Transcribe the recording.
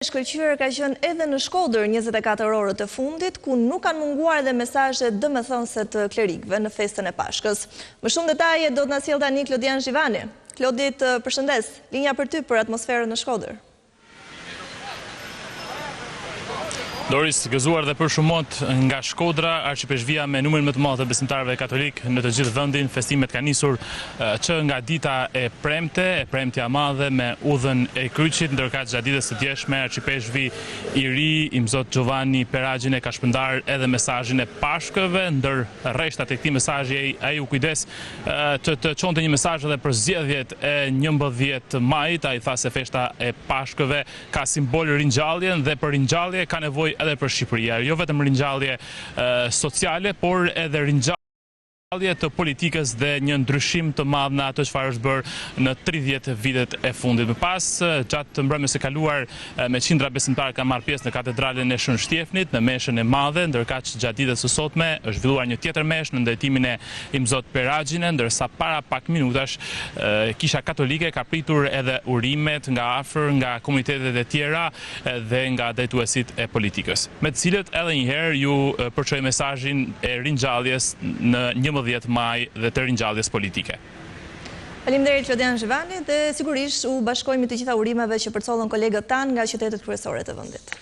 shkëlqyer ka qenë edhe në Shkodër 24 orët e fundit, ku nuk kanë munguar edhe mesazhe domethënëse të klerikëve në festën e Pashkës. Më shumë detaje do të na sjellë tani Klodian Zhivani. Klodi, përshëndes. Linja për ty për atmosferën në Shkodër. Doris, gëzuar dhe përshumot nga Shkodra, arqipeshvia me numrin më të madh të besimtarëve katolik në të gjithë vendin. Festimet kanë nisur që nga dita e premtja madhe me udhën e kryqit, ndërka gjatë ditës së djeshme arqipeshvi i ri, Imzot Giovanni Peragjin, ka shpërndar edhe mesazhin e Pashkëve, ndër rreshtat e këtij mesazhi ai u kujdes të çonte një mesazh edhe për zgjedhjet e 11 majit. Ai tha se festa e Pashkëve ka simbol ringjalljen dhe për ringjallje ka nevojë edhe për Shqipëria, jo vetëm ringjallje sociale, por edhe ringjallje të politikës dhe një ndryshim të madh në ato çfarë është bërë në 30 vitet e fundit. Më pas, gjatë mbrëmjes së kaluar, me qindra besimtarë kanë marrë pjesë në katedralen e Shën Shtjefnit, në meshën e madhe, ndërkaq gjatë ditës së sotme është zhvilluar një tjetër meshë në ndërtimin e Imzot Peragjin, ndërsa para pak minutash Kisha Katolike ka pritur edhe urimet nga afër nga komunitetet e tjera dhe nga drejtuesit e politikës, me të cilët edhe një herë ju përçoi mesazhin e ringjalljes në 11 maj dhe të ringjalljes politike. Faleminderit Klodian Zhivani dhe sigurisht u bashkojmë të gjitha urimeve që përcollën kolegët tanë nga qytetet kryesore të vendit.